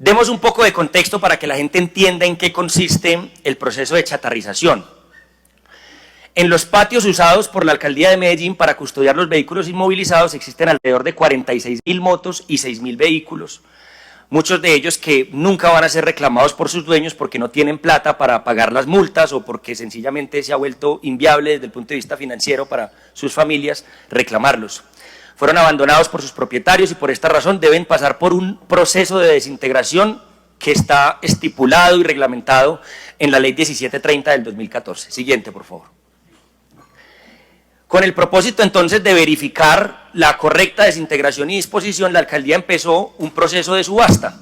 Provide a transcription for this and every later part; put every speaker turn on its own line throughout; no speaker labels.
Demos un poco de contexto para que la gente entienda en qué consiste el proceso de chatarrización. En los patios usados por la Alcaldía de Medellín para custodiar los vehículos inmovilizados existen alrededor de 46.000 motos y 6.000 vehículos, muchos de ellos que nunca van a ser reclamados por sus dueños porque no tienen plata para pagar las multas o porque sencillamente se ha vuelto inviable desde el punto de vista financiero para sus familias reclamarlos. Fueron abandonados por sus propietarios y por esta razón deben pasar por un proceso de desintegración que está estipulado y reglamentado en la Ley 1730 del 2014. Siguiente, por favor. Con el propósito entonces de verificar la correcta desintegración y disposición, la alcaldía empezó un proceso de subasta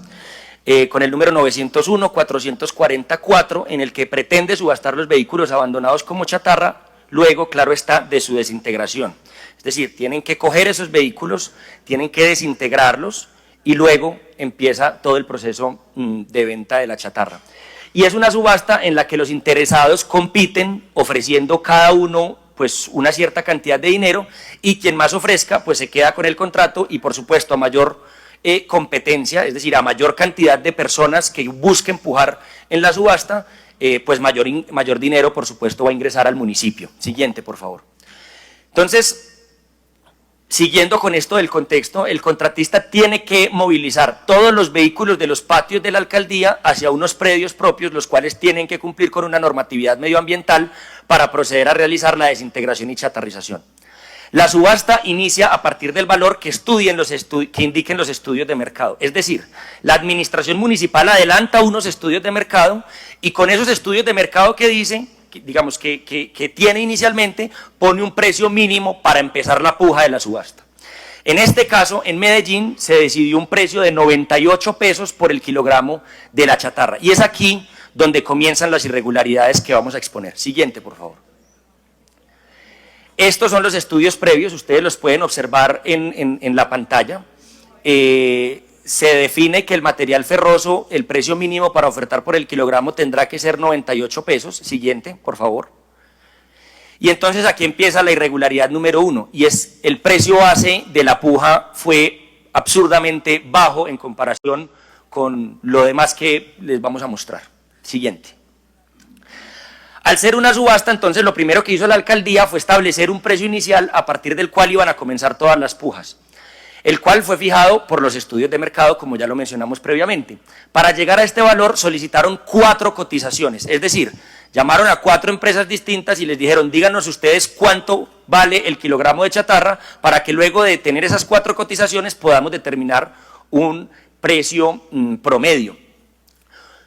con el número 901-444, en el que pretende subastar los vehículos abandonados como chatarra, luego, claro está, de su desintegración. Es decir, tienen que coger esos vehículos, tienen que desintegrarlos y luego empieza todo el proceso de venta de la chatarra. Y es una subasta en la que los interesados compiten ofreciendo cada uno pues una cierta cantidad de dinero y quien más ofrezca pues se queda con el contrato y por supuesto a mayor competencia, es decir, a mayor cantidad de personas que busquen empujar en la subasta, pues mayor dinero por supuesto va a ingresar al municipio. Siguiente, por favor. Entonces, siguiendo con esto del contexto, el contratista tiene que movilizar todos los vehículos de los patios de la alcaldía hacia unos predios propios, los cuales tienen que cumplir con una normatividad medioambiental para proceder a realizar la desintegración y chatarrización. La subasta inicia a partir del valor que indiquen los estudios de mercado. Es decir, la administración municipal adelanta unos estudios de mercado y con esos estudios de mercado que dicen, digamos que tiene inicialmente, pone un precio mínimo para empezar la puja de la subasta. En este caso, en Medellín, se decidió un precio de 98 pesos por el kilogramo de la chatarra. Y es aquí donde comienzan las irregularidades que vamos a exponer. Siguiente, por favor. Estos son los estudios previos, ustedes los pueden observar en la pantalla. Se define que el material ferroso, el precio mínimo para ofertar por el kilogramo tendrá que ser 98 pesos. Siguiente, por favor. Y entonces aquí empieza la irregularidad número 1, y es el precio base de la puja fue absurdamente bajo en comparación con lo demás que les vamos a mostrar. Siguiente. Al ser una subasta, entonces lo primero que hizo la alcaldía fue establecer un precio inicial a partir del cual iban a comenzar todas las pujas, el cual fue fijado por los estudios de mercado, como ya lo mencionamos previamente. Para llegar a este valor solicitaron 4 cotizaciones, es decir, llamaron a 4 empresas distintas y les dijeron, díganos ustedes cuánto vale el kilogramo de chatarra, para que luego de tener esas 4 cotizaciones podamos determinar un precio promedio.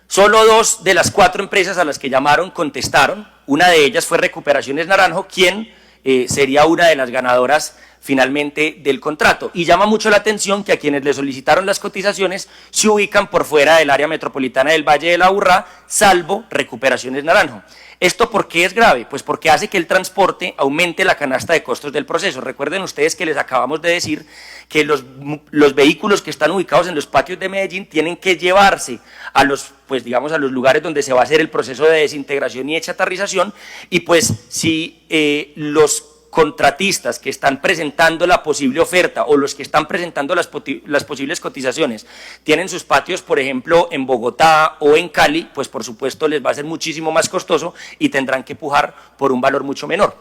Solo 2 de las 4 empresas a las que llamaron contestaron, una de ellas fue Recuperaciones Naranjo, quien sería una de las ganadoras finalmente del contrato. Y llama mucho la atención que a quienes le solicitaron las cotizaciones se ubican por fuera del área metropolitana del Valle de la Aburrá, salvo Recuperaciones Naranjo. ¿Esto por qué es grave? Pues porque hace que el transporte aumente la canasta de costos del proceso. Recuerden ustedes que les acabamos de decir que los vehículos que están ubicados en los patios de Medellín tienen que llevarse a los, pues digamos, a los lugares donde se va a hacer el proceso de desintegración y de chatarrización, y pues si los contratistas que están presentando la posible oferta o los que están presentando las posibles cotizaciones tienen sus patios, por ejemplo, en Bogotá o en Cali, pues por supuesto les va a ser muchísimo más costoso y tendrán que pujar por un valor mucho menor.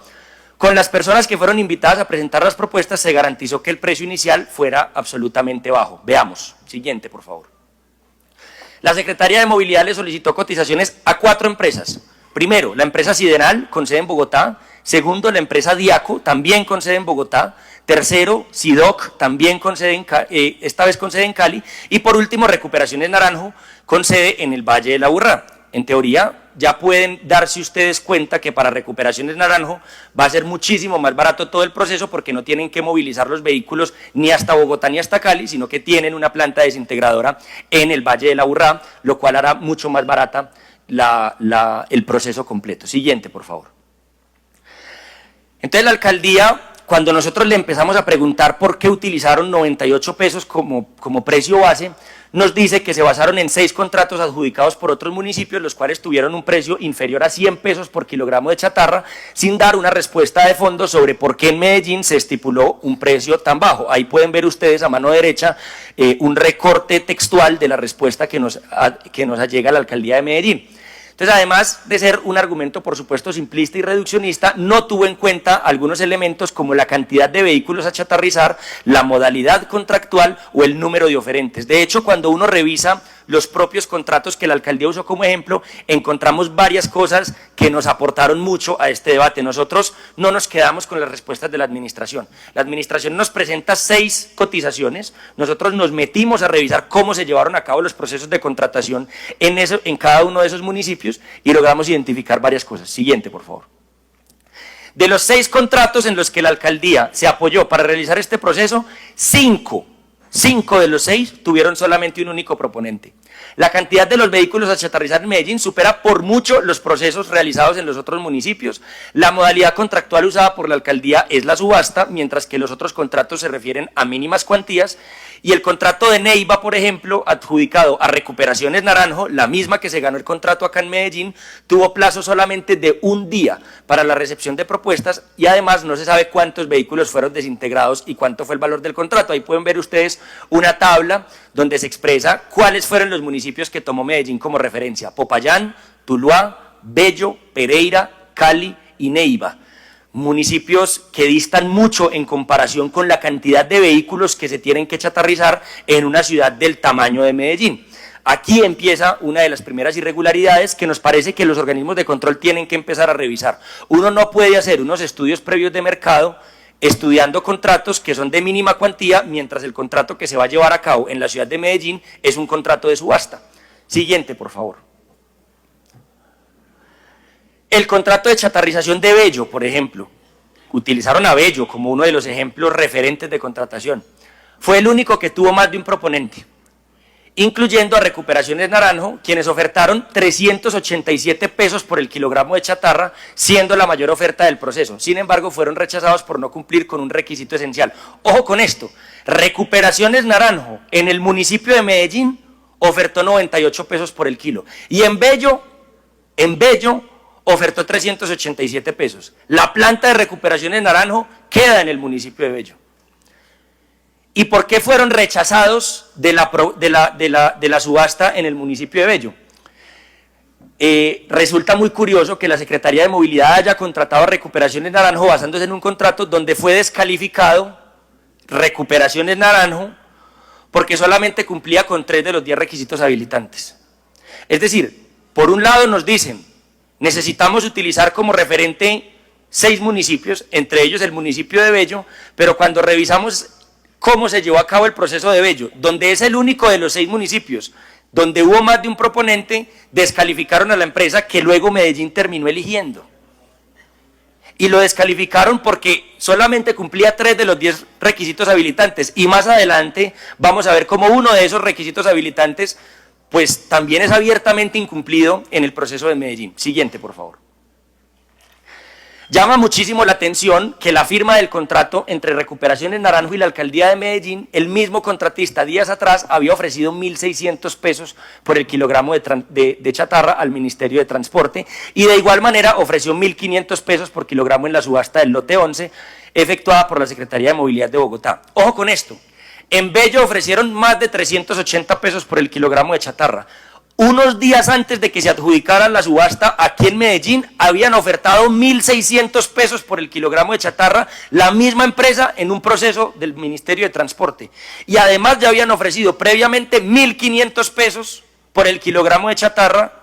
Con las personas que fueron invitadas a presentar las propuestas se garantizó que el precio inicial fuera absolutamente bajo. Veamos. Siguiente, por favor. La Secretaría de Movilidad le solicitó cotizaciones a 4 empresas. Primero, la empresa Sideral, con sede en Bogotá. Segundo, la empresa Diaco, también con sede en Bogotá. Tercero, Sidoc, también con sede esta vez con sede en Cali. Y por último, Recuperaciones Naranjo, con sede en el Valle de la Aburrá. En teoría, ya pueden darse ustedes cuenta que para Recuperaciones Naranjo va a ser muchísimo más barato todo el proceso, porque no tienen que movilizar los vehículos ni hasta Bogotá ni hasta Cali, sino que tienen una planta desintegradora en el Valle de la Aburrá, lo cual hará mucho más barata el proceso completo. Siguiente, por favor. Entonces la alcaldía, cuando nosotros le empezamos a preguntar por qué utilizaron 98 pesos como precio base, nos dice que se basaron en 6 contratos adjudicados por otros municipios, los cuales tuvieron un precio inferior a 100 pesos por kilogramo de chatarra, sin dar una respuesta de fondo sobre por qué en Medellín se estipuló un precio tan bajo. Ahí pueden ver ustedes a mano derecha un recorte textual de la respuesta que nos allega a la alcaldía de Medellín. Entonces, además de ser un argumento, por supuesto, simplista y reduccionista, no tuvo en cuenta algunos elementos como la cantidad de vehículos a chatarrizar, la modalidad contractual o el número de oferentes. De hecho, cuando uno revisa los propios contratos que la alcaldía usó como ejemplo, encontramos varias cosas que nos aportaron mucho a este debate. Nosotros no nos quedamos con las respuestas de la administración. La administración nos presenta 6 cotizaciones, nosotros nos metimos a revisar cómo se llevaron a cabo los procesos de contratación en cada uno de esos municipios y logramos identificar varias cosas. Siguiente, por favor. De los 6 contratos en los que la alcaldía se apoyó para realizar este proceso, 5 de los 6 tuvieron solamente un único proponente. La cantidad de los vehículos a chatarrizar en Medellín supera por mucho los procesos realizados en los otros municipios. La modalidad contractual usada por la alcaldía es la subasta, mientras que los otros contratos se refieren a mínimas cuantías. Y el contrato de Neiva, por ejemplo, adjudicado a Recuperaciones Naranjo, la misma que se ganó el contrato acá en Medellín, tuvo plazo solamente de un día para la recepción de propuestas y además no se sabe cuántos vehículos fueron desintegrados y cuánto fue el valor del contrato. Ahí pueden ver ustedes una tabla donde se expresa cuáles fueron los municipios que tomó Medellín como referencia: Popayán, Tuluá, Bello, Pereira, Cali y Neiva. Municipios que distan mucho en comparación con la cantidad de vehículos que se tienen que chatarrizar en una ciudad del tamaño de Medellín. Aquí empieza una de las primeras irregularidades que nos parece que los organismos de control tienen que empezar a revisar. Uno no puede hacer unos estudios previos de mercado estudiando contratos que son de mínima cuantía, mientras el contrato que se va a llevar a cabo en la ciudad de Medellín es un contrato de subasta. Siguiente, por favor. El contrato de chatarrización de Bello, por ejemplo, utilizaron a Bello como uno de los ejemplos referentes de contratación. Fue el único que tuvo más de un proponente, incluyendo a Recuperaciones Naranjo, quienes ofertaron 387 pesos por el kilogramo de chatarra, siendo la mayor oferta del proceso. Sin embargo, fueron rechazados por no cumplir con un requisito esencial. Ojo con esto, Recuperaciones Naranjo en el municipio de Medellín ofertó 98 pesos por el kilo y en Bello ofertó 387 pesos. La planta de Recuperaciones Naranjo queda en el municipio de Bello. ¿Y por qué fueron rechazados de la subasta en el municipio de Bello? Resulta muy curioso que la Secretaría de Movilidad haya contratado a Recuperaciones Naranjo basándose en un contrato donde fue descalificado Recuperaciones Naranjo porque solamente cumplía con 3 de los 10 requisitos habilitantes. Es decir, por un lado nos dicen: necesitamos utilizar como referente 6 municipios, entre ellos el municipio de Bello, pero cuando revisamos cómo se llevó a cabo el proceso de Bello, donde es el único de los 6 municipios, donde hubo más de un proponente, descalificaron a la empresa que luego Medellín terminó eligiendo. Y lo descalificaron porque solamente cumplía 3 de los 10 requisitos habilitantes, y más adelante vamos a ver cómo uno de esos requisitos habilitantes pues también es abiertamente incumplido en el proceso de Medellín. Siguiente, por favor. Llama muchísimo la atención que la firma del contrato entre Recuperaciones Naranjo y la alcaldía de Medellín, el mismo contratista días atrás había ofrecido 1.600 pesos por el kilogramo de chatarra al Ministerio de Transporte y de igual manera ofreció 1.500 pesos por kilogramo en la subasta del lote 11 efectuada por la Secretaría de Movilidad de Bogotá. Ojo con esto. En Bello ofrecieron más de 380 pesos por el kilogramo de chatarra. Unos días antes de que se adjudicara la subasta, aquí en Medellín habían ofertado 1.600 pesos por el kilogramo de chatarra, la misma empresa en un proceso del Ministerio de Transporte. Y además ya habían ofrecido previamente 1.500 pesos por el kilogramo de chatarra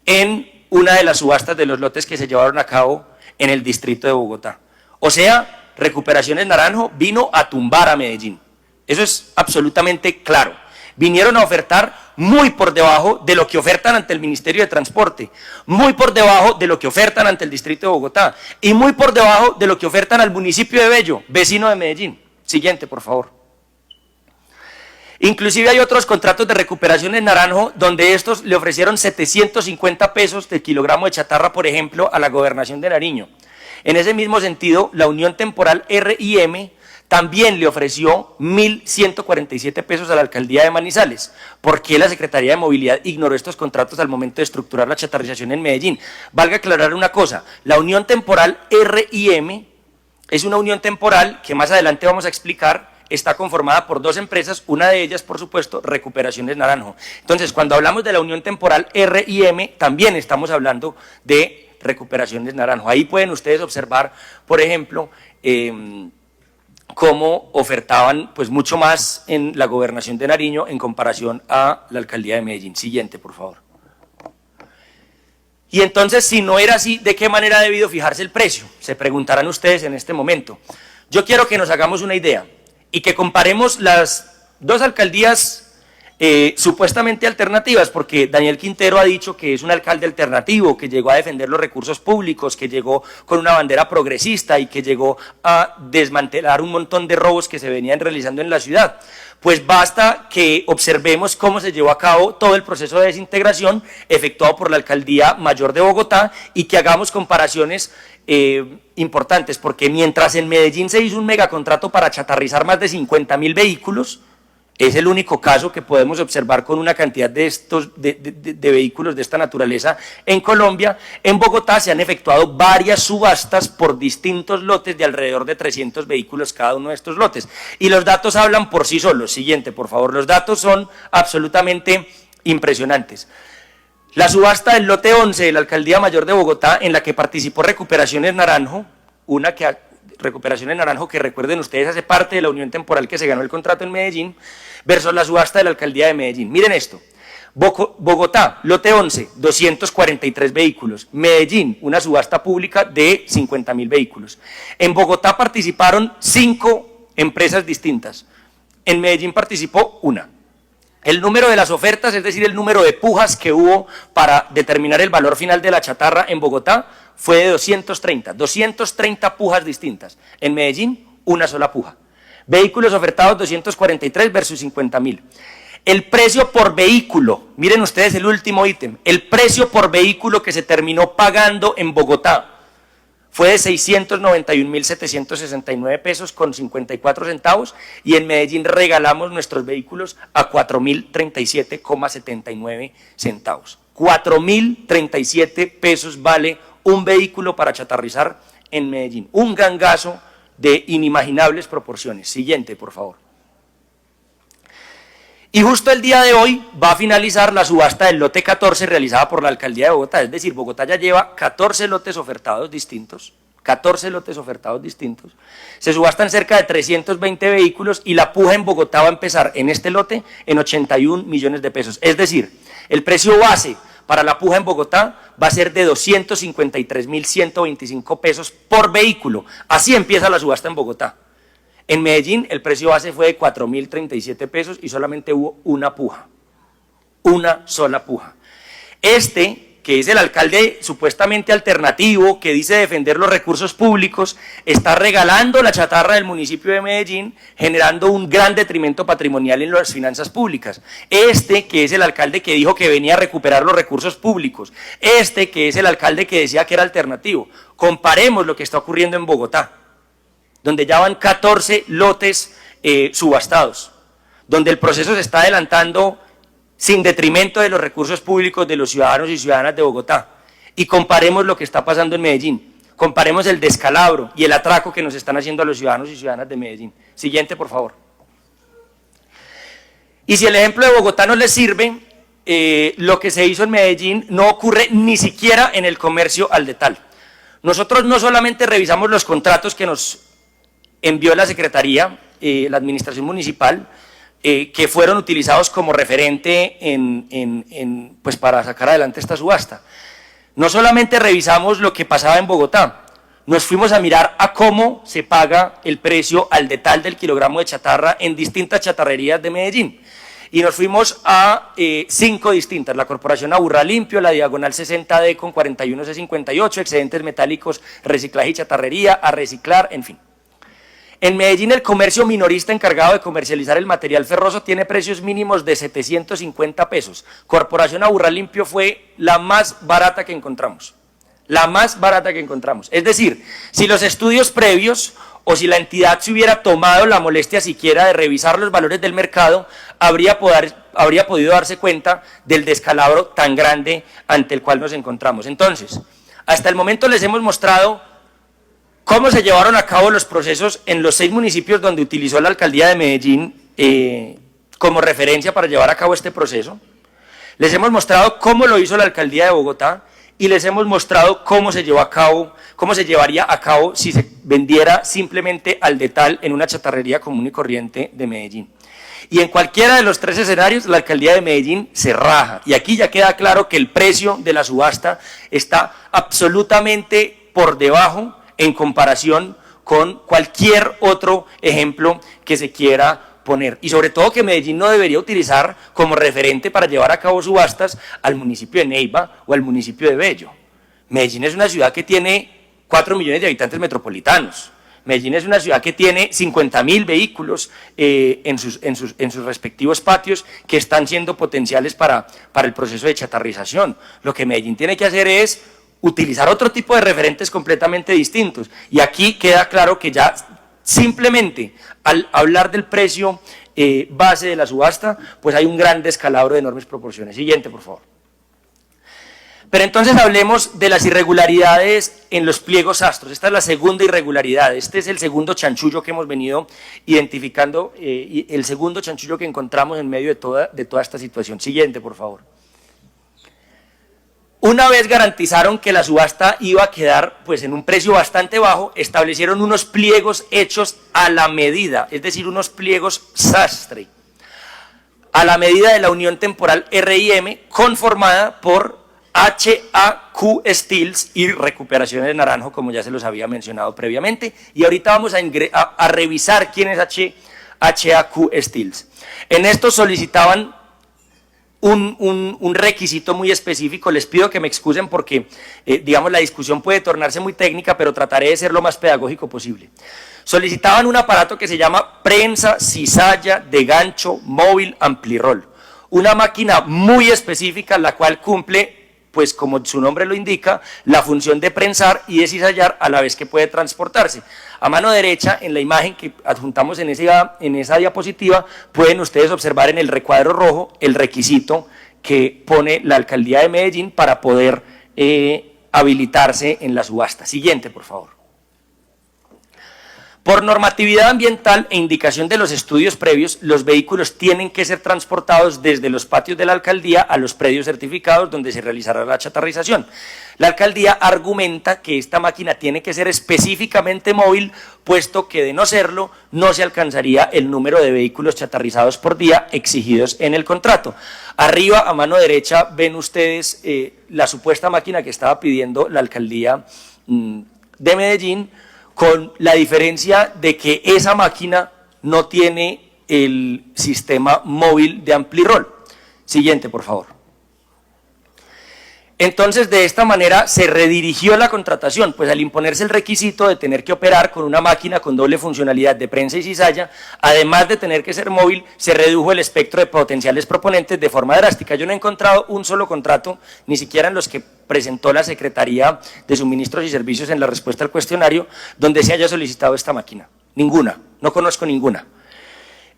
en una de las subastas de los lotes que se llevaron a cabo en el distrito de Bogotá. O sea, Recuperaciones Naranjo vino a tumbar a Medellín. Eso es absolutamente claro. Vinieron a ofertar muy por debajo de lo que ofertan ante el Ministerio de Transporte, muy por debajo de lo que ofertan ante el Distrito de Bogotá y muy por debajo de lo que ofertan al municipio de Bello, vecino de Medellín. Siguiente, por favor. Inclusive hay otros contratos de Recuperaciones Naranjo donde estos le ofrecieron 750 pesos de kilogramo de chatarra, por ejemplo, a la Gobernación de Nariño. En ese mismo sentido, la Unión Temporal R&M también le ofreció 1.147 pesos a la alcaldía de Manizales. ¿Por qué la Secretaría de Movilidad ignoró estos contratos al momento de estructurar la chatarrización en Medellín? Valga aclarar una cosa, la Unión Temporal R&M es una unión temporal que más adelante vamos a explicar, está conformada por dos empresas, una de ellas, por supuesto, Recuperaciones Naranjo. Entonces, cuando hablamos de la unión temporal R&M, también estamos hablando de Recuperaciones Naranjo. Ahí pueden ustedes observar, por ejemplo, cómo ofertaban pues mucho más en la gobernación de Nariño en comparación a la alcaldía de Medellín. Siguiente, por favor. Y entonces, si no era así, ¿de qué manera ha debido fijarse el precio? Se preguntarán ustedes en este momento. Yo quiero que nos hagamos una idea y que comparemos las dos alcaldías supuestamente alternativas, porque Daniel Quintero ha dicho que es un alcalde alternativo, que llegó a defender los recursos públicos, que llegó con una bandera progresista y que llegó a desmantelar un montón de robos que se venían realizando en la ciudad. Pues basta que observemos cómo se llevó a cabo todo el proceso de desintegración efectuado por la Alcaldía Mayor de Bogotá y que hagamos comparaciones importantes, porque mientras en Medellín se hizo un megacontrato para chatarrizar más de 50.000 vehículos, es el único caso que podemos observar con una cantidad de vehículos de esta naturaleza en Colombia. En Bogotá se han efectuado varias subastas por distintos lotes de alrededor de 300 vehículos cada uno de estos lotes. Y los datos hablan por sí solos. Siguiente, por favor. Los datos son absolutamente impresionantes. La subasta del lote 11 de la Alcaldía Mayor de Bogotá, en la que participó Recuperaciones Naranjo, Recuperaciones Naranjo, que recuerden ustedes hace parte de la unión temporal que se ganó el contrato en Medellín, versus la subasta de la Alcaldía de Medellín. Miren esto, Bogotá, lote 11, 243 vehículos, Medellín, una subasta pública de 50.000 vehículos. En Bogotá participaron 5 empresas distintas, en Medellín participó una. El número de las ofertas, es decir, el número de pujas que hubo para determinar el valor final de la chatarra en Bogotá, fue de 230 pujas distintas. En Medellín, una sola puja. Vehículos ofertados 243 versus 50.000. El precio por vehículo, miren ustedes el último ítem, el precio por vehículo que se terminó pagando en Bogotá fue de 691.769 pesos con 54 centavos y en Medellín regalamos nuestros vehículos a 4.037,79 centavos. 4.037 pesos vale un vehículo para chatarrizar en Medellín. Un gangazo de inimaginables proporciones. Siguiente, por favor. Y justo el día de hoy va a finalizar la subasta del lote 14 realizada por la Alcaldía de Bogotá, es decir, Bogotá ya lleva 14 lotes ofertados distintos, 14 lotes ofertados distintos, se subastan cerca de 320 vehículos y la puja en Bogotá va a empezar en este lote en 81 millones de pesos, es decir, el precio base para la puja en Bogotá va a ser de 253.125 pesos por vehículo, así empieza la subasta en Bogotá. En Medellín el precio base fue de 4.037 pesos y solamente hubo una puja, una sola puja. Este, que es el alcalde supuestamente alternativo, que dice defender los recursos públicos, está regalando la chatarra del municipio de Medellín, generando un gran detrimento patrimonial en las finanzas públicas. Este, que es el alcalde que dijo que venía a recuperar los recursos públicos. Este, que es el alcalde que decía que era alternativo. Comparemos lo que está ocurriendo en Bogotá, donde ya van 14 lotes subastados, donde el proceso se está adelantando sin detrimento de los recursos públicos de los ciudadanos y ciudadanas de Bogotá. Y comparemos lo que está pasando en Medellín, comparemos el descalabro y el atraco que nos están haciendo a los ciudadanos y ciudadanas de Medellín. Siguiente, por favor. Y si el ejemplo de Bogotá no les sirve, lo que se hizo en Medellín no ocurre ni siquiera en el comercio al detal. Nosotros no solamente revisamos los contratos que nos envió la Secretaría, la Administración Municipal, que fueron utilizados como referente pues para sacar adelante esta subasta. No solamente revisamos lo que pasaba en Bogotá, nos fuimos a mirar a cómo se paga el precio al detal del kilogramo de chatarra en distintas chatarrerías de Medellín. Y nos fuimos a 5 distintas, la Corporación Aburrá Limpio, la Diagonal 60D con 41C58, excedentes metálicos, reciclaje y chatarrería, a reciclar, en fin. En Medellín el comercio minorista encargado de comercializar el material ferroso tiene precios mínimos de 750 pesos. Corporación Aburrá Limpio fue la más barata que encontramos. la más barata que encontramos. Es decir, si los estudios previos o si la entidad se hubiera tomado la molestia siquiera de revisar los valores del mercado, habría podido darse cuenta del descalabro tan grande ante el cual nos encontramos. Entonces, hasta el momento les hemos mostrado cómo se llevaron a cabo los procesos en los 6 municipios donde utilizó la alcaldía de Medellín como referencia para llevar a cabo este proceso. Les hemos mostrado cómo lo hizo la alcaldía de Bogotá y les hemos mostrado cómo se llevaría a cabo si se vendiera simplemente al detal en una chatarrería común y corriente de Medellín. Y en cualquiera de los 3 escenarios, la alcaldía de Medellín se raja. Y aquí ya queda claro que el precio de la subasta está absolutamente por debajo en comparación con cualquier otro ejemplo que se quiera poner. Y sobre todo que Medellín no debería utilizar como referente para llevar a cabo subastas al municipio de Neiva o al municipio de Bello. Medellín es una ciudad que tiene 4 millones de habitantes metropolitanos. Medellín es una ciudad que tiene 50.000 vehículos en sus respectivos patios que están siendo potenciales para el proceso de chatarrización. Lo que Medellín tiene que hacer es utilizar otro tipo de referentes completamente distintos. Y aquí queda claro que ya simplemente al hablar del precio base de la subasta, pues hay un gran descalabro de enormes proporciones. Siguiente, por favor. Pero entonces hablemos de las irregularidades en los pliegos astros. Esta es la segunda irregularidad, este es el segundo chanchullo que hemos venido identificando, y el segundo chanchullo que encontramos en medio de toda esta situación. Siguiente, por favor. Una vez garantizaron que la subasta iba a quedar pues en un precio bastante bajo, establecieron unos pliegos hechos a la medida, es decir, unos pliegos sastre, a la medida de la unión temporal R&M conformada por HAQ Steels y Recuperaciones de Naranjo, como ya se los había mencionado previamente, y ahorita vamos a revisar quién es HAQ Steels. En esto solicitaban un requisito muy específico. Les pido que me excusen porque, digamos, la discusión puede tornarse muy técnica, pero trataré de ser lo más pedagógico posible. Solicitaban un aparato que se llama prensa cizalla de gancho móvil amplirol, una máquina muy específica, la cual cumple, pues como su nombre lo indica, la función de prensar y de cizallar a la vez que puede transportarse. A mano derecha, en la imagen que adjuntamos en esa diapositiva, pueden ustedes observar en el recuadro rojo el requisito que pone la alcaldía de Medellín para poder habilitarse en la subasta. Siguiente, por favor. Por normatividad ambiental e indicación de los estudios previos, los vehículos tienen que ser transportados desde los patios de la alcaldía a los predios certificados donde se realizará la chatarrización. La alcaldía argumenta que esta máquina tiene que ser específicamente móvil, puesto que de no serlo, no se alcanzaría el número de vehículos chatarrizados por día exigidos en el contrato. Arriba, a mano derecha, ven ustedes la supuesta máquina que estaba pidiendo la alcaldía de Medellín, con la diferencia de que esa máquina no tiene el sistema móvil de amplirol. Siguiente, por favor. Entonces, de esta manera se redirigió la contratación, pues al imponerse el requisito de tener que operar con una máquina con doble funcionalidad de prensa y cizalla, además de tener que ser móvil, se redujo el espectro de potenciales proponentes de forma drástica. Yo no he encontrado un solo contrato, ni siquiera en los que presentó la Secretaría de Suministros y Servicios en la respuesta al cuestionario, donde se haya solicitado esta máquina. Ninguna, no conozco ninguna.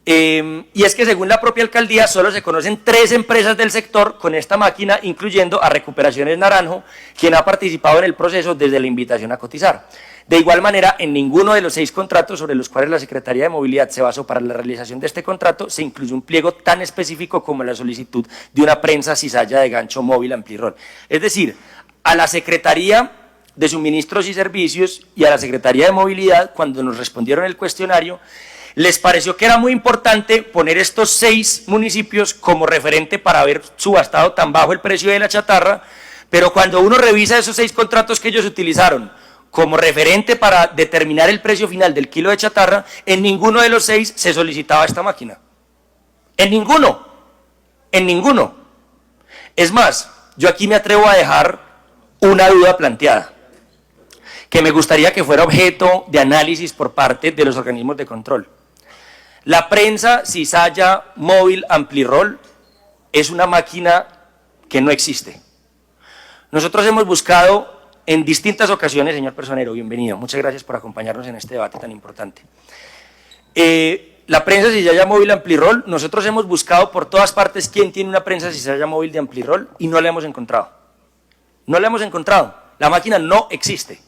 Y es que según la propia alcaldía solo se conocen 3 empresas del sector con esta máquina, incluyendo a Recuperaciones Naranjo, quien ha participado en el proceso desde la invitación a cotizar. De igual manera, en ninguno de los 6 contratos sobre los cuales la Secretaría de Movilidad se basó para la realización de este contrato se incluye un pliego tan específico como la solicitud de una prensa cizalla de gancho móvil amplirol. Es decir, a la Secretaría de Suministros y Servicios y a la Secretaría de Movilidad, cuando nos respondieron el cuestionario, les pareció que era muy importante poner estos 6 municipios como referente para haber subastado tan bajo el precio de la chatarra, pero cuando uno revisa esos 6 contratos que ellos utilizaron como referente para determinar el precio final del kilo de chatarra, en ninguno de los 6 se solicitaba esta máquina. En ninguno. En ninguno. Es más, yo aquí me atrevo a dejar una duda planteada, que me gustaría que fuera objeto de análisis por parte de los organismos de control. La prensa cizalla móvil amplirol es una máquina que no existe. Nosotros hemos buscado en distintas ocasiones, señor Personero, bienvenido, muchas gracias por acompañarnos en este debate tan importante. La prensa cizalla móvil Amplirol, nosotros hemos buscado por todas partes quién tiene una prensa cizalla móvil de Amplirol y no la hemos encontrado. No la hemos encontrado, la máquina no existe.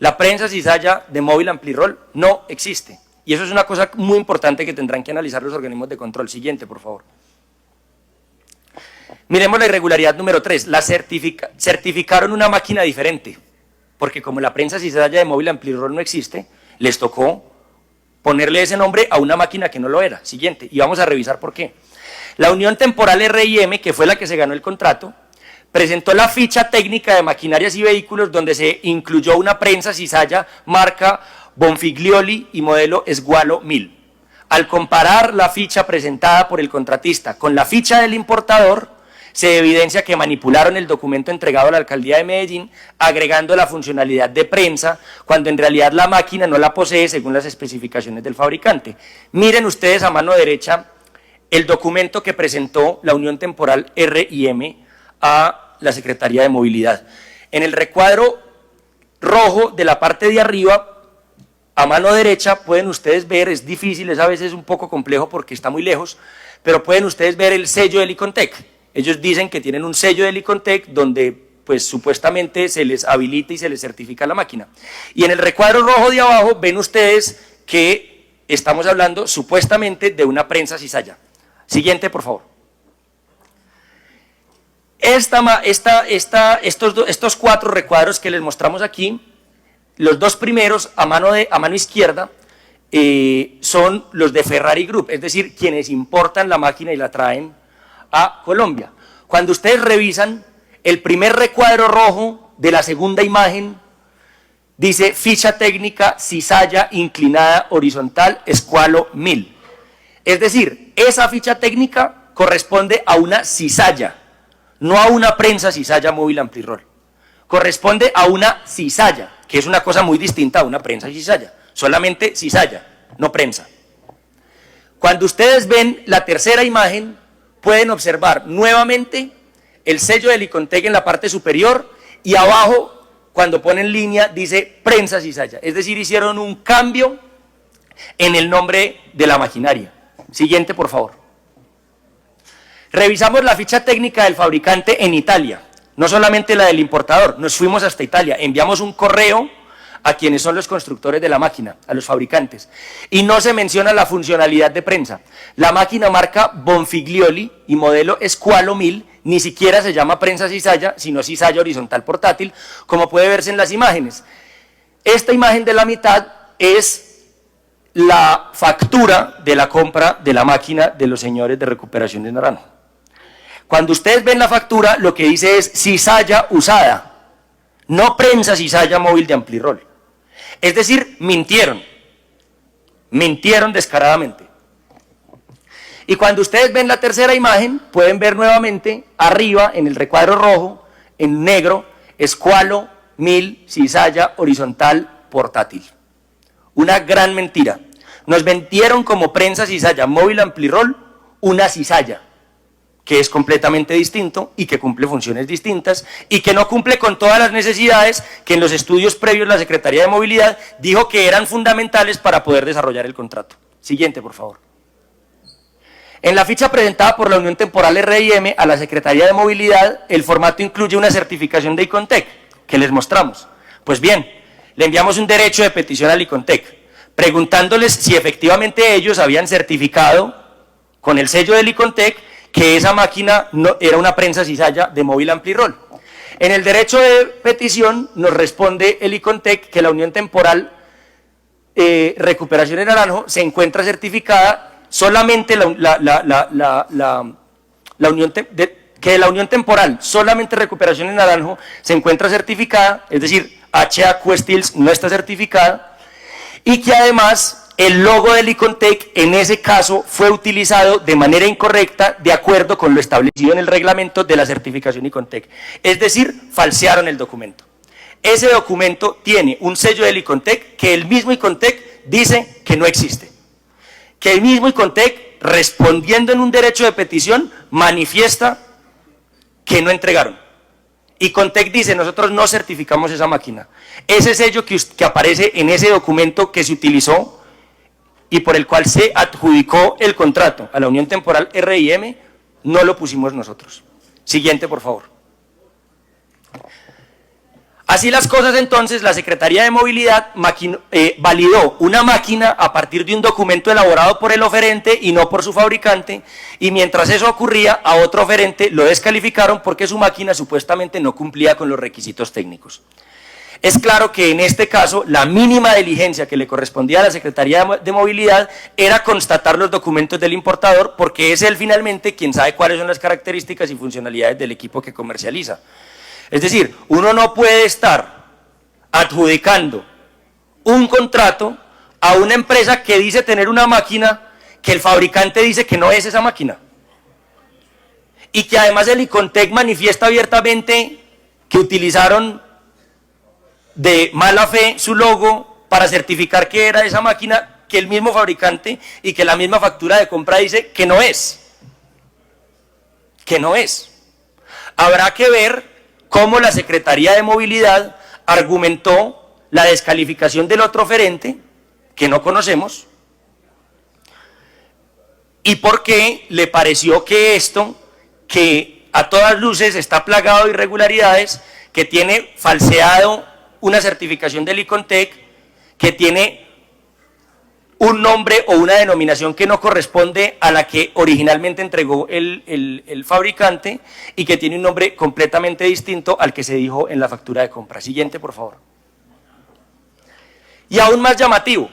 La prensa cizalla de móvil Amplirol no existe. Y eso es una cosa muy importante que tendrán que analizar los organismos de control. Siguiente, por favor. Miremos la irregularidad número 3. Certificaron una máquina diferente, porque como la prensa cizalla de móvil Amplirol no existe, les tocó ponerle ese nombre a una máquina que no lo era. Siguiente, y vamos a revisar por qué. La Unión Temporal RIM, que fue la que se ganó el contrato, presentó la ficha técnica de maquinarias y vehículos donde se incluyó una prensa cizalla marca Bonfiglioli y modelo Squalo 1000. Al comparar la ficha presentada por el contratista con la ficha del importador, se evidencia que manipularon el documento entregado a la Alcaldía de Medellín, agregando la funcionalidad de prensa, cuando en realidad la máquina no la posee según las especificaciones del fabricante. Miren ustedes a mano derecha el documento que presentó la Unión Temporal RIM a la Secretaría de Movilidad. En el recuadro rojo de la parte de arriba, a mano derecha, pueden ustedes ver, es difícil, es a veces un poco complejo porque está muy lejos, pero pueden ustedes ver el sello del Icontec. Ellos dicen que tienen un sello del Icontec donde pues supuestamente se les habilita y se les certifica la máquina. Y en el recuadro rojo de abajo ven ustedes que estamos hablando supuestamente de una prensa cizalla. Siguiente, por favor. Estos 4 recuadros que les mostramos aquí, los 2 primeros a mano izquierda son los de Ferrari Group, es decir, quienes importan la máquina y la traen a Colombia. Cuando ustedes revisan el primer recuadro rojo de la segunda imagen, dice ficha técnica cizalla inclinada horizontal Squalo 1000. Es decir, esa ficha técnica corresponde a una cizalla, no a una prensa cizalla móvil Amplirol. Corresponde a una cizalla, que es una cosa muy distinta a una prensa cizalla, solamente cizalla, no prensa. Cuando ustedes ven la tercera imagen, pueden observar nuevamente el sello del Icontec en la parte superior y abajo, cuando ponen línea, dice prensa cizalla. Es decir, hicieron un cambio en el nombre de la maquinaria. Siguiente, por favor. Revisamos la ficha técnica del fabricante en Italia, no solamente la del importador, nos fuimos hasta Italia, enviamos un correo a quienes son los constructores de la máquina, a los fabricantes, y no se menciona la funcionalidad de prensa. La máquina marca Bonfiglioli y modelo Squalo 1000 ni siquiera se llama prensa cizalla, sino cizalla horizontal portátil, como puede verse en las imágenes. Esta imagen de la mitad es la factura de la compra de la máquina de los señores de Recuperación de Naranjo. Cuando ustedes ven la factura, lo que dice es cizalla usada, no prensa cizalla móvil de Amplirol. Es decir, mintieron descaradamente. Y cuando ustedes ven la tercera imagen, pueden ver nuevamente arriba en el recuadro rojo, en negro, Squalo 1000 cizalla horizontal portátil. Una gran mentira. Nos vendieron como prensa cizalla móvil Amplirol una cizalla, que es completamente distinto y que cumple funciones distintas y que no cumple con todas las necesidades que en los estudios previos la Secretaría de Movilidad dijo que eran fundamentales para poder desarrollar el contrato. Siguiente, por favor. En la ficha presentada por la Unión Temporal RIM a la Secretaría de Movilidad, el formato incluye una certificación de Icontec, que les mostramos. Pues bien, le enviamos un derecho de petición al Icontec, preguntándoles si efectivamente ellos habían certificado con el sello del Icontec que esa máquina no, era una prensa cizalla de móvil Amplirol. En el derecho de petición nos responde el Icontec que la Unión Temporal Recuperación de Naranjo se encuentra certificada solamente que la Unión Temporal solamente Recuperación de Naranjo se encuentra certificada, es decir, HA Steel no está certificada, y que además el logo del Icontec en ese caso fue utilizado de manera incorrecta de acuerdo con lo establecido en el reglamento de la certificación Icontec. Es decir, falsearon el documento. Ese documento tiene un sello del Icontec que el mismo Icontec dice que no existe. Que el mismo Icontec, respondiendo en un derecho de petición, manifiesta que no entregaron. Icontec dice, nosotros no certificamos esa máquina. Ese sello que aparece en ese documento que se utilizó y por el cual se adjudicó el contrato a la Unión Temporal RIM, no lo pusimos nosotros. Siguiente, por favor. Así las cosas, entonces, la Secretaría de Movilidad validó una máquina a partir de un documento elaborado por el oferente y no por su fabricante, y mientras eso ocurría, a otro oferente lo descalificaron porque su máquina supuestamente no cumplía con los requisitos técnicos. Es claro que en este caso la mínima diligencia que le correspondía a la Secretaría de Movilidad era constatar los documentos del importador, porque es él finalmente quien sabe cuáles son las características y funcionalidades del equipo que comercializa. Es decir, uno no puede estar adjudicando un contrato a una empresa que dice tener una máquina que el fabricante dice que no es esa máquina. Y que además el Icontec manifiesta abiertamente que utilizaron de mala fe su logo para certificar que era esa máquina que el mismo fabricante y que la misma factura de compra dice que no es. Que no es. Habrá que ver cómo la Secretaría de Movilidad argumentó la descalificación del otro oferente, que no conocemos, y por qué le pareció que esto, que a todas luces está plagado de irregularidades, que tiene falseado una certificación del Icontec, que tiene un nombre o una denominación que no corresponde a la que originalmente entregó el fabricante y que tiene un nombre completamente distinto al que se dijo en la factura de compra. Siguiente, por favor. Y aún más llamativo,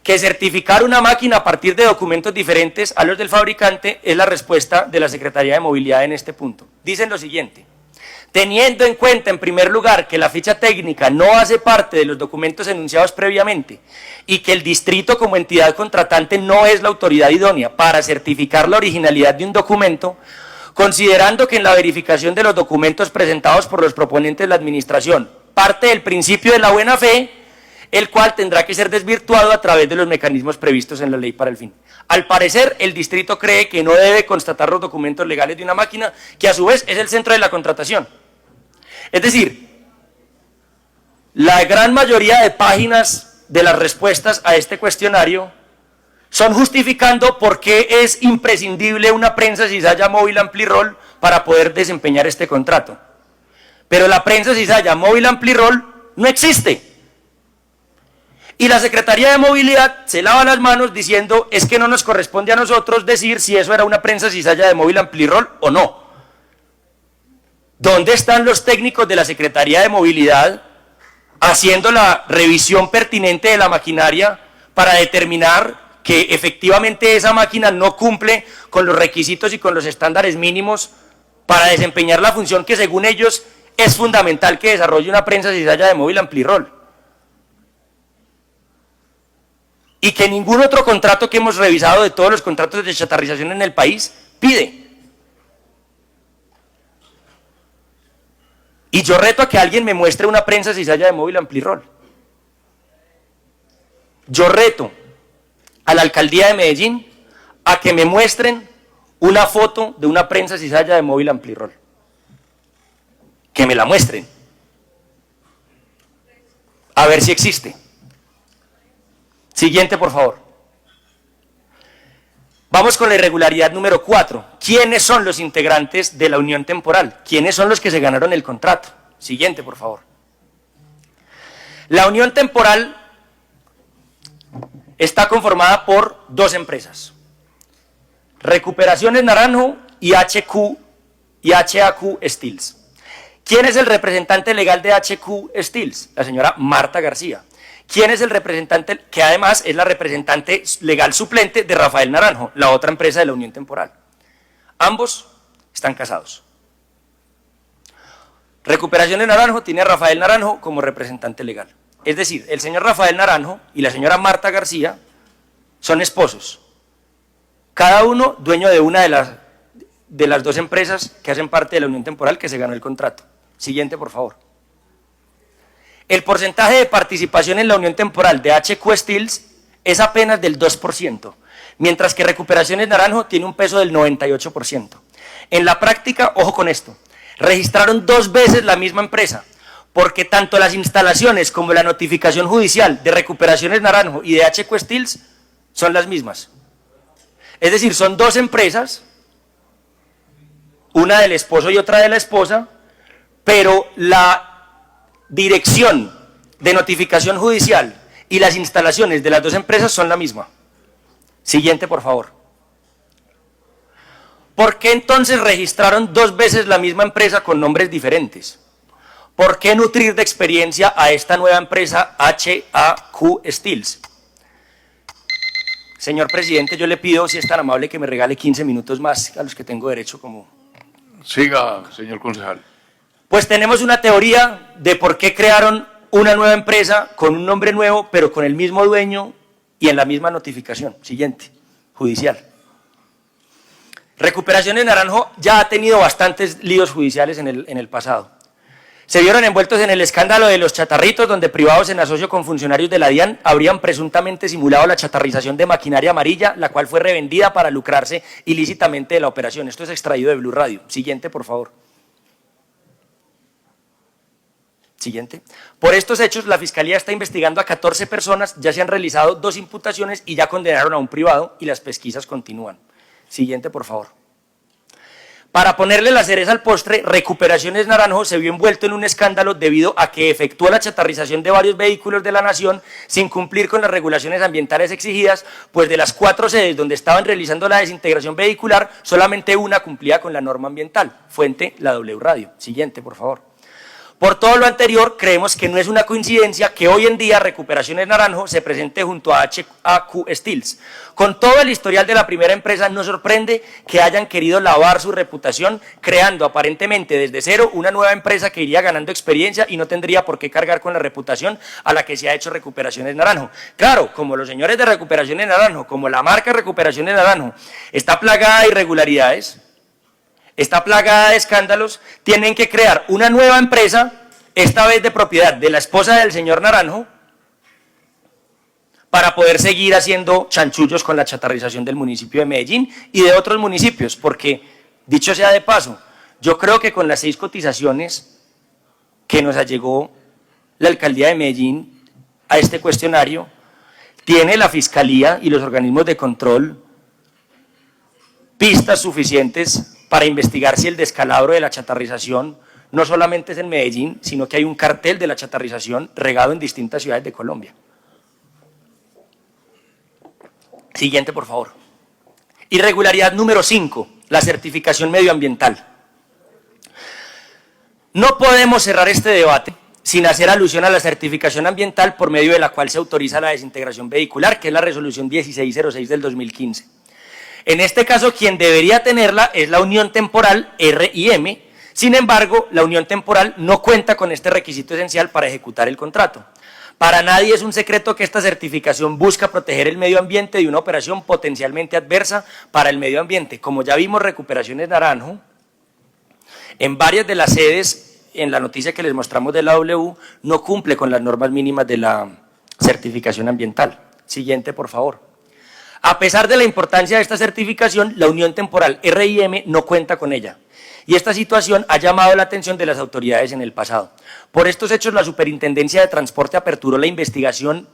que certificar una máquina a partir de documentos diferentes a los del fabricante es la respuesta de la Secretaría de Movilidad en este punto. Dicen lo siguiente: teniendo en cuenta, en primer lugar, que la ficha técnica no hace parte de los documentos enunciados previamente y que el distrito como entidad contratante no es la autoridad idónea para certificar la originalidad de un documento, considerando que en la verificación de los documentos presentados por los proponentes de la administración parte del principio de la buena fe, el cual tendrá que ser desvirtuado a través de los mecanismos previstos en la ley para el fin. Al parecer, el distrito cree que no debe constatar los documentos legales de una máquina, que a su vez es el centro de la contratación. Es decir, la gran mayoría de páginas de las respuestas a este cuestionario son justificando por qué es imprescindible una prensa cizalla móvil amplirol para poder desempeñar este contrato. Pero la prensa cizalla móvil amplirol no existe. Y la Secretaría de Movilidad se lava las manos diciendo, es que no nos corresponde a nosotros decir si eso era una prensa cizalla de móvil amplirol o no. ¿Dónde están los técnicos de la Secretaría de Movilidad haciendo la revisión pertinente de la maquinaria para determinar que efectivamente esa máquina no cumple con los requisitos y con los estándares mínimos para desempeñar la función que según ellos es fundamental que desarrolle una prensa cizalla de móvil amplirol? Y que ningún otro contrato que hemos revisado de todos los contratos de chatarrización en el país pide. Y yo reto a que alguien me muestre una prensa cizalla de móvil amplirol. Yo reto a la alcaldía de Medellín a que me muestren una foto de una prensa cizalla de móvil amplirol. Que me la muestren. A ver si existe. Siguiente, por favor. Vamos con la irregularidad número 4. ¿Quiénes son los integrantes de la unión temporal? ¿Quiénes son los que se ganaron el contrato? Siguiente, por favor. La unión temporal está conformada por dos empresas: Recuperaciones Naranjo y HAQ Steels. ¿Quién es el representante legal de HQ Steels? La señora Marta García. ¿Quién es el representante, que además es la representante legal suplente de Rafael Naranjo, la otra empresa de la unión temporal? Ambos están casados. Recuperaciones Naranjo tiene a Rafael Naranjo como representante legal. Es decir, el señor Rafael Naranjo y la señora Marta García son esposos. Cada uno dueño de una de las dos empresas que hacen parte de la unión temporal que se ganó el contrato. Siguiente, por favor. El porcentaje de participación en la unión temporal de HQ Steels es apenas del 2%, mientras que Recuperaciones Naranjo tiene un peso del 98%. En la práctica, ojo con esto, registraron 2 veces la misma empresa, porque tanto las instalaciones como la notificación judicial de Recuperaciones Naranjo y de HQ Steels son las mismas. Es decir, son 2 empresas, una del esposo y otra de la esposa, pero la dirección de notificación judicial y las instalaciones de las 2 empresas son la misma. Siguiente, por favor. ¿Por qué entonces registraron 2 veces la misma empresa con nombres diferentes? ¿Por qué nutrir de experiencia a esta nueva empresa HQ Steels? Señor presidente, yo le pido, si es tan amable, que me regale 15 minutos más a los que tengo derecho como...
Siga, señor concejal.
Pues tenemos una teoría de por qué crearon una nueva empresa con un nombre nuevo, pero con el mismo dueño y en la misma notificación. Siguiente, judicial. Recuperaciones Naranjo ya ha tenido bastantes líos judiciales en el pasado. Se vieron envueltos en el escándalo de los chatarritos, donde privados en asocio con funcionarios de la DIAN habrían presuntamente simulado la chatarrización de maquinaria amarilla, la cual fue revendida para lucrarse ilícitamente de la operación. Esto es extraído de Blue Radio. Siguiente, por favor. Siguiente. Por estos hechos, la Fiscalía está investigando a 14 personas, ya se han realizado 2 imputaciones y ya condenaron a un privado y las pesquisas continúan. Siguiente, por favor. Para ponerle la cereza al postre, Recuperaciones Naranjo se vio envuelto en un escándalo debido a que efectuó la chatarrización de varios vehículos de la nación sin cumplir con las regulaciones ambientales exigidas, pues de las 4 sedes donde estaban realizando la desintegración vehicular, solamente una cumplía con la norma ambiental. Fuente, la W Radio. Siguiente, por favor. Por todo lo anterior, creemos que no es una coincidencia que hoy en día Recuperaciones Naranjo se presente junto a HQ Steels. Con todo el historial de la primera empresa, nos sorprende que hayan querido lavar su reputación, creando aparentemente desde cero una nueva empresa que iría ganando experiencia y no tendría por qué cargar con la reputación a la que se ha hecho Recuperaciones Naranjo. Claro, como los señores de Recuperaciones Naranjo, como la marca Recuperaciones Naranjo está plagada de irregularidades, está plagada de escándalos, tienen que crear una nueva empresa, esta vez de propiedad de la esposa del señor Naranjo, para poder seguir haciendo chanchullos con la chatarrización del municipio de Medellín y de otros municipios, porque, dicho sea de paso, yo creo que con las 6 cotizaciones que nos allegó la alcaldía de Medellín a este cuestionario, tiene la Fiscalía y los organismos de control pistas suficientes para investigar si el descalabro de la chatarrización no solamente es en Medellín, sino que hay un cartel de la chatarrización regado en distintas ciudades de Colombia. Siguiente, por favor. Irregularidad número 5, la certificación medioambiental. No podemos cerrar este debate sin hacer alusión a la certificación ambiental por medio de la cual se autoriza la desintegración vehicular, que es la resolución 1606 del 2015. En este caso, quien debería tenerla es la unión temporal RIM. Sin embargo, la unión temporal no cuenta con este requisito esencial para ejecutar el contrato. Para nadie es un secreto que esta certificación busca proteger el medio ambiente de una operación potencialmente adversa para el medio ambiente. Como ya vimos, Recuperaciones Naranjo, en varias de las sedes, en la noticia que les mostramos de la W, no cumple con las normas mínimas de la certificación ambiental. Siguiente, por favor. A pesar de la importancia de esta certificación, la unión temporal RIM no cuenta con ella. Y esta situación ha llamado la atención de las autoridades en el pasado. Por estos hechos, la Superintendencia de Transporte aperturó la investigación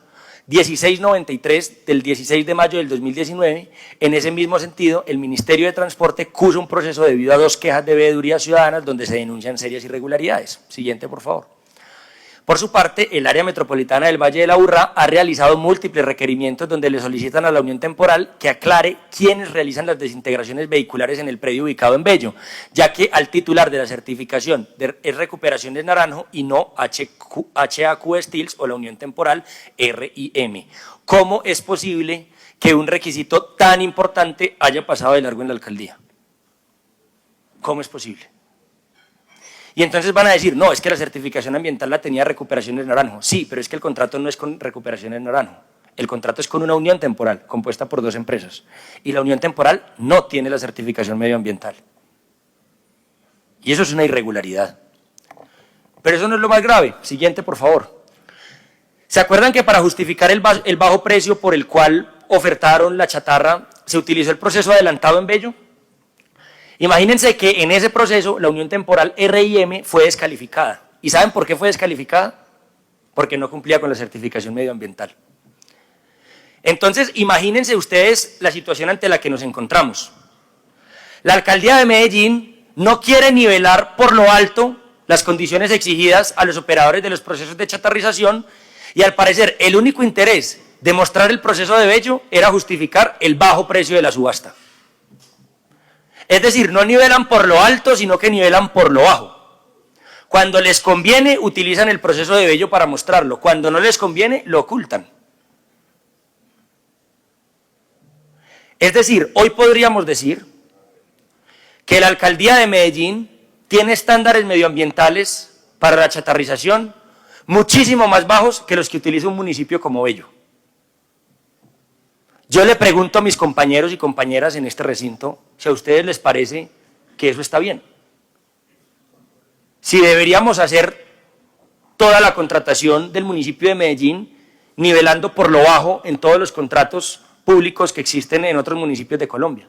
1693 del 16 de mayo del 2019. En ese mismo sentido, el Ministerio de Transporte cursa un proceso debido a 2 quejas de veeduría ciudadanas donde se denuncian serias irregularidades. Siguiente, por favor. Por su parte, el área metropolitana del Valle de la Aburrá ha realizado múltiples requerimientos donde le solicitan a la Unión Temporal que aclare quiénes realizan las desintegraciones vehiculares en el predio ubicado en Bello, ya que al titular de la certificación es Recuperaciones Naranjo y no HQ Steels o la Unión Temporal RIM. ¿Cómo es posible que un requisito tan importante haya pasado de largo en la alcaldía? ¿Cómo es posible? Y entonces van a decir, no, es que la certificación ambiental la tenía Recuperaciones Naranjo. Sí, pero es que el contrato no es con Recuperaciones Naranjo. El contrato es con una unión temporal, compuesta por 2 empresas. Y la unión temporal no tiene la certificación medioambiental. Y eso es una irregularidad. Pero eso no es lo más grave. Siguiente, por favor. ¿Se acuerdan que para justificar el bajo precio por el cual ofertaron la chatarra, se utilizó el proceso adelantado en Bello? Imagínense que en ese proceso la unión temporal R&M fue descalificada. ¿Y saben por qué fue descalificada? Porque no cumplía con la certificación medioambiental. Entonces, imagínense ustedes la situación ante la que nos encontramos. La alcaldía de Medellín no quiere nivelar por lo alto las condiciones exigidas a los operadores de los procesos de chatarrización y al parecer el único interés de mostrar el proceso de Bello era justificar el bajo precio de la subasta. Es decir, no nivelan por lo alto, sino que nivelan por lo bajo. Cuando les conviene, utilizan el proceso de Bello para mostrarlo. Cuando no les conviene, lo ocultan. Es decir, hoy podríamos decir que la alcaldía de Medellín tiene estándares medioambientales para la chatarrización muchísimo más bajos que los que utiliza un municipio como Bello. Yo le pregunto a mis compañeros y compañeras en este recinto si a ustedes les parece que eso está bien. Si deberíamos hacer toda la contratación del municipio de Medellín nivelando por lo bajo en todos los contratos públicos que existen en otros municipios de Colombia.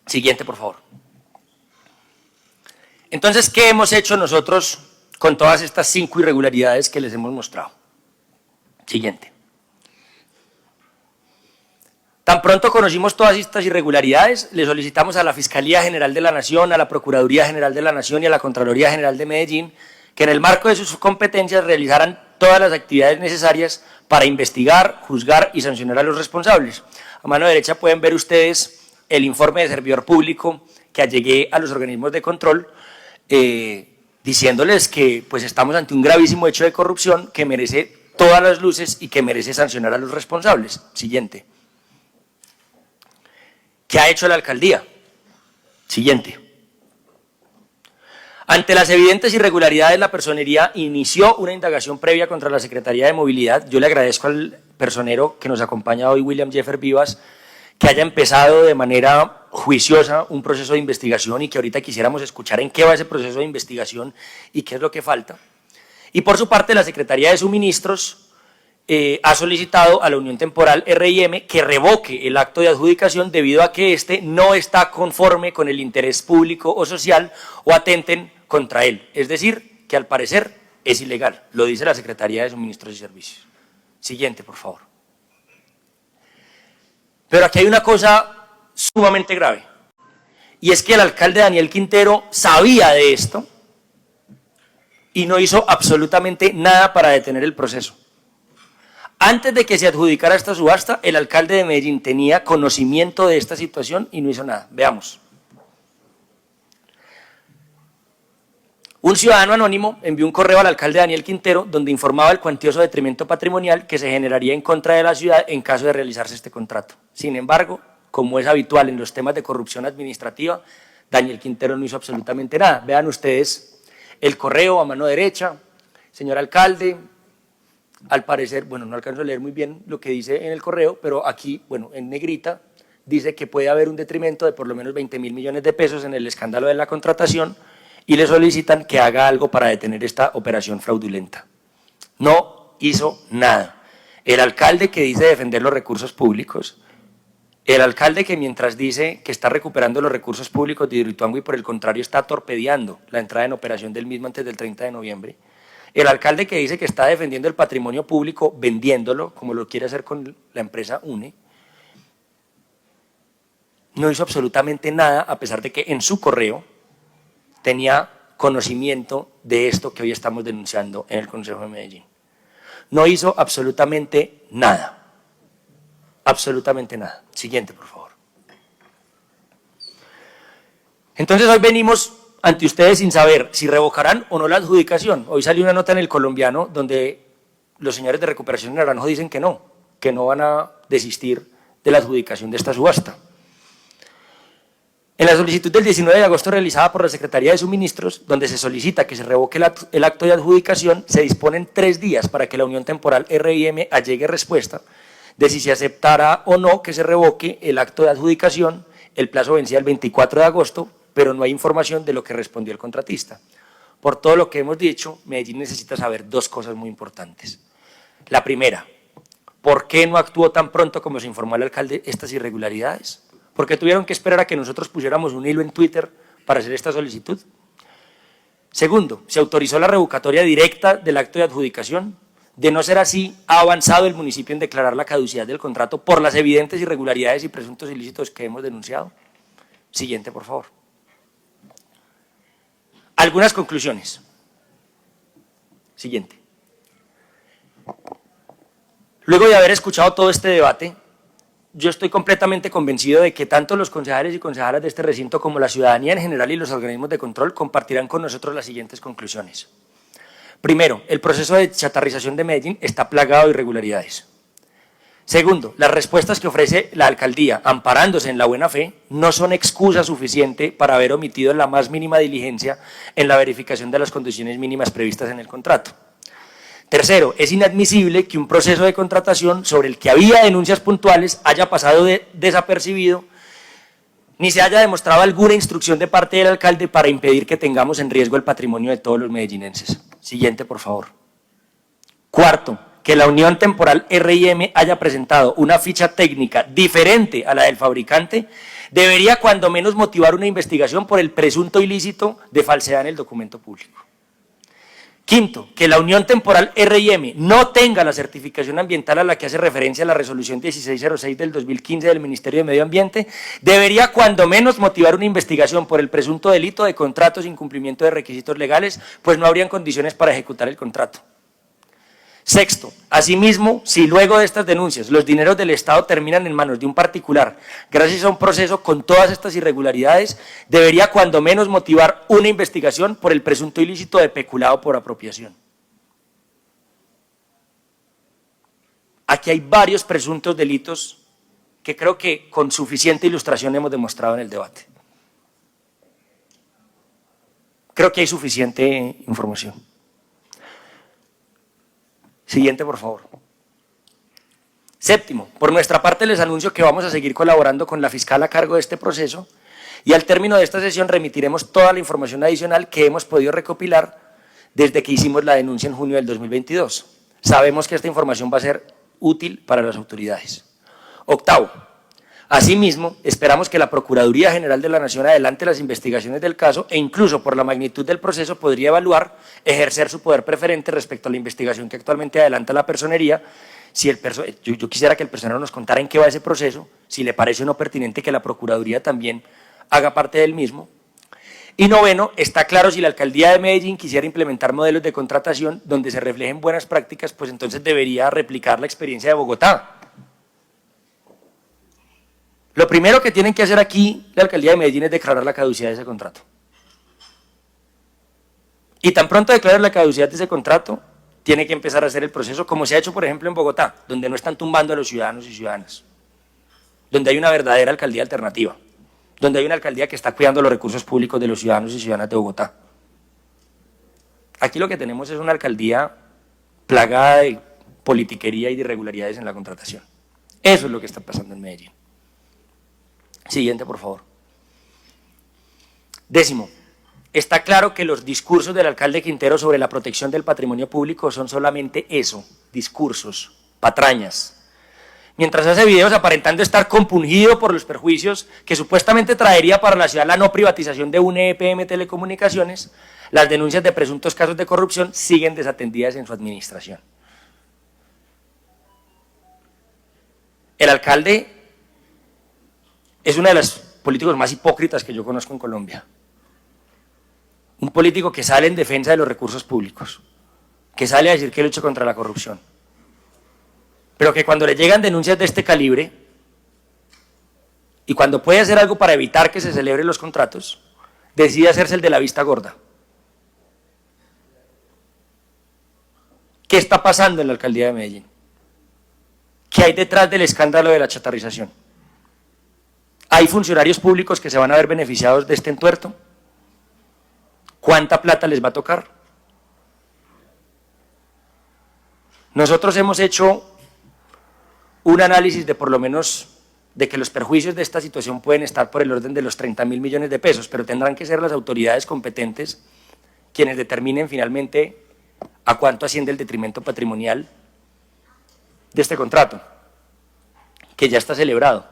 Siguiente, por favor. Entonces, ¿qué hemos hecho nosotros con todas estas 5 irregularidades que les hemos mostrado? Siguiente. Tan pronto conocimos todas estas irregularidades, le solicitamos a la Fiscalía General de la Nación, a la Procuraduría General de la Nación y a la Contraloría General de Medellín que en el marco de sus competencias realizaran todas las actividades necesarias para investigar, juzgar y sancionar a los responsables. A mano derecha pueden ver ustedes el informe de servidor público que allegué a los organismos de control diciéndoles que pues estamos ante un gravísimo hecho de corrupción que merece todas las luces y que merece sancionar a los responsables. Siguiente. ¿Qué ha hecho la alcaldía? Siguiente. Ante las evidentes irregularidades, la personería inició una indagación previa contra la Secretaría de Movilidad. Yo le agradezco al personero que nos acompaña hoy, William Jeffer Vivas, que haya empezado de manera juiciosa un proceso de investigación y que ahorita quisiéramos escuchar en qué va ese proceso de investigación y qué es lo que falta. Y por su parte, la Secretaría de Suministros ha solicitado a la Unión Temporal R&M que revoque el acto de adjudicación debido a que éste no está conforme con el interés público o social o atenten contra él. Es decir, que al parecer es ilegal, lo dice la Secretaría de Suministros y Servicios. Siguiente, por favor. Pero aquí hay una cosa sumamente grave, y es que el alcalde Daniel Quintero sabía de esto y no hizo absolutamente nada para detener el proceso. Antes de que se adjudicara esta subasta, el alcalde de Medellín tenía conocimiento de esta situación y no hizo nada. Veamos. Un ciudadano anónimo envió un correo al alcalde Daniel Quintero donde informaba el cuantioso detrimento patrimonial que se generaría en contra de la ciudad en caso de realizarse este contrato. Sin embargo, como es habitual en los temas de corrupción administrativa, Daniel Quintero no hizo absolutamente nada. Vean ustedes el correo a mano derecha. Señor alcalde, al parecer, bueno, no alcanzo a leer muy bien lo que dice en el correo, pero aquí, bueno, en negrita, dice que puede haber un detrimento de por lo menos 20.000 millones de pesos en el escándalo de la contratación y le solicitan que haga algo para detener esta operación fraudulenta. No hizo nada. El alcalde que dice defender los recursos públicos, el alcalde que mientras dice que está recuperando los recursos públicos de Hidroituango y por el contrario está torpedeando la entrada en operación del mismo antes del 30 de noviembre, el alcalde que dice que está defendiendo el patrimonio público vendiéndolo, como lo quiere hacer con la empresa UNE, no hizo absolutamente nada a pesar de que en su correo tenía conocimiento de esto que hoy estamos denunciando en el Consejo de Medellín. No hizo absolutamente nada. Absolutamente nada. Siguiente, por favor. Entonces hoy venimos ante ustedes sin saber si revocarán o no la adjudicación. Hoy salió una nota en El Colombiano donde los señores de Recuperación Naranjo dicen que no van a desistir de la adjudicación de esta subasta. En la solicitud del 19 de agosto realizada por la Secretaría de Suministros, donde se solicita que se revoque el acto de adjudicación, se disponen 3 días para que la Unión Temporal R&M allegue respuesta de si se aceptará o no que se revoque el acto de adjudicación. El plazo vencía el 24 de agosto, pero no hay información de lo que respondió el contratista. Por todo lo que hemos dicho, Medellín necesita saber 2 cosas muy importantes. La primera, ¿Por qué no actuó tan pronto como se informó al alcalde estas irregularidades? ¿Por qué tuvieron que esperar a que nosotros pusiéramos un hilo en Twitter para hacer esta solicitud? Segundo, se autorizó la revocatoria directa del acto de adjudicación. De no ser así, ha avanzado el municipio en declarar la caducidad del contrato por las evidentes irregularidades y presuntos ilícitos que hemos denunciado. Siguiente, por favor. Algunas conclusiones. Siguiente. Luego de haber escuchado todo este debate, yo estoy completamente convencido de que tanto los concejales y concejalas de este recinto como la ciudadanía en general y los organismos de control compartirán con nosotros las siguientes conclusiones. Primero, el proceso de chatarrización de Medellín está plagado de irregularidades. Segundo, las respuestas que ofrece la alcaldía, amparándose en la buena fe, no son excusa suficiente para haber omitido la más mínima diligencia en la verificación de las condiciones mínimas previstas en el contrato. Tercero, es inadmisible que un proceso de contratación sobre el que había denuncias puntuales haya pasado desapercibido, ni se haya demostrado alguna instrucción de parte del alcalde para impedir que tengamos en riesgo el patrimonio de todos los medellinenses. Siguiente, por favor. Cuarto, que la Unión Temporal R&M haya presentado una ficha técnica diferente a la del fabricante, debería cuando menos motivar una investigación por el presunto ilícito de falsedad en el documento público. Quinto, que la Unión Temporal R&M no tenga la certificación ambiental a la que hace referencia la resolución 1606 del 2015 del Ministerio de Medio Ambiente, debería cuando menos motivar una investigación por el presunto delito de contrato sin cumplimiento de requisitos legales, pues no habrían condiciones para ejecutar el contrato. Sexto, asimismo, si luego de estas denuncias los dineros del Estado terminan en manos de un particular, gracias a un proceso con todas estas irregularidades, debería cuando menos motivar una investigación por el presunto ilícito de peculado por apropiación. Aquí hay varios presuntos delitos que creo que con suficiente ilustración hemos demostrado en el debate. Creo que hay suficiente información. Siguiente, por favor. Séptimo, por nuestra parte les anuncio que vamos a seguir colaborando con la fiscal a cargo de este proceso y al término de esta sesión remitiremos toda la información adicional que hemos podido recopilar desde que hicimos la denuncia en junio del 2022. Sabemos que esta información va a ser útil para las autoridades. Octavo, asimismo, esperamos que la Procuraduría General de la Nación adelante las investigaciones del caso e incluso por la magnitud del proceso podría evaluar ejercer su poder preferente respecto a la investigación que actualmente adelanta la personería. Si yo quisiera que el personero nos contara en qué va ese proceso, si le parece o no pertinente que la Procuraduría también haga parte del mismo. Y noveno, está claro si la Alcaldía de Medellín quisiera implementar modelos de contratación donde se reflejen buenas prácticas, pues entonces debería replicar la experiencia de Bogotá. Lo primero que tienen que hacer aquí la Alcaldía de Medellín es declarar la caducidad de ese contrato. Y tan pronto declarar la caducidad de ese contrato, tiene que empezar a hacer el proceso como se ha hecho, por ejemplo, en Bogotá, donde no están tumbando a los ciudadanos y ciudadanas, donde hay una verdadera alcaldía alternativa, donde hay una alcaldía que está cuidando los recursos públicos de los ciudadanos y ciudadanas de Bogotá. Aquí lo que tenemos es una alcaldía plagada de politiquería y de irregularidades en la contratación. Eso es lo que está pasando en Medellín. Siguiente, por favor. Décimo, está claro que los discursos del alcalde Quintero sobre la protección del patrimonio público son solamente eso, discursos, patrañas. Mientras hace videos aparentando estar compungido por los perjuicios que supuestamente traería para la ciudad la no privatización de una EPM Telecomunicaciones, las denuncias de presuntos casos de corrupción siguen desatendidas en su administración. El alcalde es uno de los políticos más hipócritas que yo conozco en Colombia. Un político que sale en defensa de los recursos públicos, que sale a decir que lucha contra la corrupción, pero que cuando le llegan denuncias de este calibre y cuando puede hacer algo para evitar que se celebren los contratos, decide hacerse el de la vista gorda. ¿Qué está pasando en la alcaldía de Medellín? ¿Qué hay detrás del escándalo de la chatarrización? ¿Hay funcionarios públicos que se van a ver beneficiados de este entuerto? ¿Cuánta plata les va a tocar? Nosotros hemos hecho un análisis de por lo menos de que los perjuicios de esta situación pueden estar por el orden de los 30.000 millones de pesos, pero tendrán que ser las autoridades competentes quienes determinen finalmente a cuánto asciende el detrimento patrimonial de este contrato, que ya está celebrado.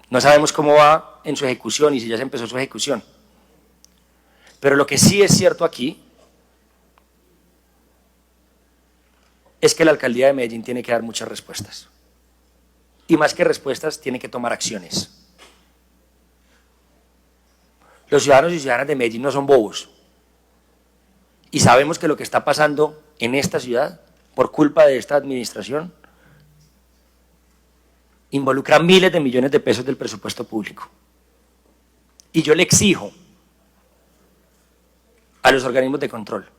No sabemos cómo va en su ejecución y si ya se empezó su ejecución. Pero lo que sí es cierto aquí es que la alcaldía de Medellín tiene que dar muchas respuestas. Y más que respuestas, tiene que tomar acciones. Los ciudadanos y ciudadanas de Medellín no son bobos. Y sabemos que lo que está pasando en esta ciudad, por culpa de esta administración, involucra miles de millones de pesos del presupuesto público. Y yo le exijo a los organismos de control,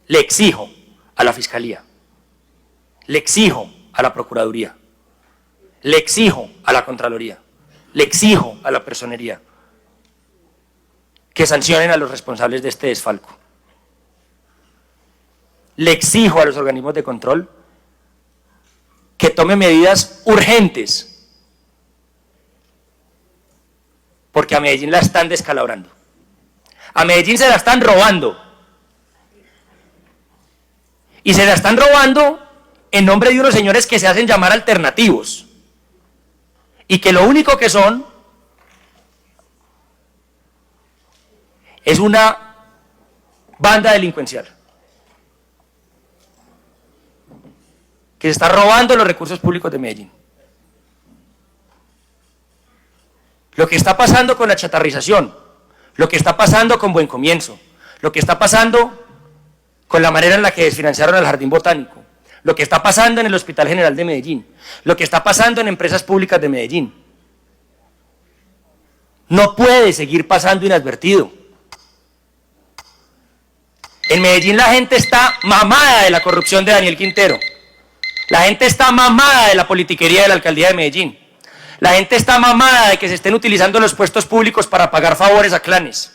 le exijo a la Fiscalía, le exijo a la Procuraduría, le exijo a la Contraloría, le exijo a la Personería que sancionen a los responsables de este desfalco. Le exijo a los organismos de control que tomen medidas urgentes, porque a Medellín la están descalabrando. A Medellín se la están robando. Y se la están robando en nombre de unos señores que se hacen llamar alternativos. Y que lo único que son es una banda delincuencial que se está robando los recursos públicos de Medellín. Lo que está pasando con la chatarrización, lo que está pasando con Buen Comienzo, lo que está pasando con la manera en la que desfinanciaron el Jardín Botánico, lo que está pasando en el Hospital General de Medellín, lo que está pasando en empresas públicas de Medellín, no puede seguir pasando inadvertido. En Medellín la gente está mamada de la corrupción de Daniel Quintero. La gente está mamada de la politiquería de la alcaldía de Medellín. La gente está mamada de que se estén utilizando los puestos públicos para pagar favores a clanes.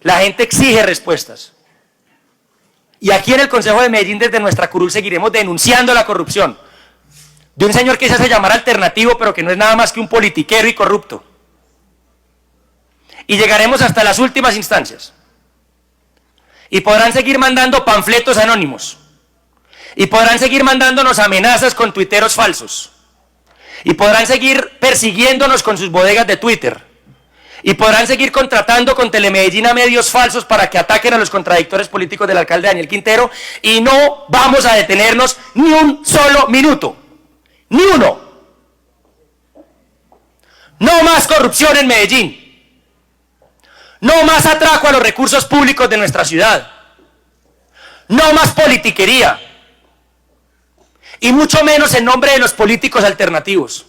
La gente exige respuestas. Y aquí en el Consejo de Medellín, desde nuestra curul, seguiremos denunciando la corrupción de un señor que se hace llamar alternativo, pero que no es nada más que un politiquero y corrupto. Y llegaremos hasta las últimas instancias. Y podrán seguir mandando panfletos anónimos. Y podrán seguir mandándonos amenazas con tuiteros falsos. Y podrán seguir persiguiéndonos con sus bodegas de Twitter. Y podrán seguir contratando con Telemedellín a medios falsos para que ataquen a los contradictores políticos del alcalde Daniel Quintero. Y no vamos a detenernos ni un solo minuto. Ni uno. No más corrupción en Medellín. No más atraco a los recursos públicos de nuestra ciudad. No más politiquería. Y mucho menos en nombre de los políticos alternativos.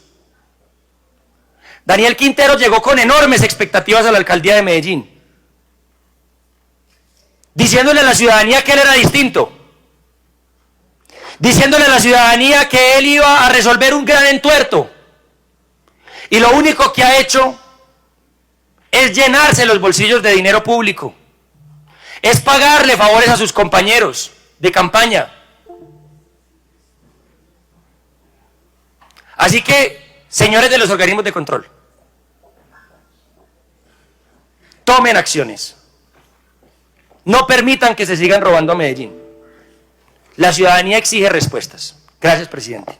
Daniel Quintero llegó con enormes expectativas a la alcaldía de Medellín, diciéndole a la ciudadanía que él era distinto, diciéndole a la ciudadanía que él iba a resolver un gran entuerto, y lo único que ha hecho es llenarse los bolsillos de dinero público, es pagarle favores a sus compañeros de campaña. Así que, señores de los organismos de control, tomen acciones. No permitan que se sigan robando a Medellín. La ciudadanía exige respuestas. Gracias, presidente.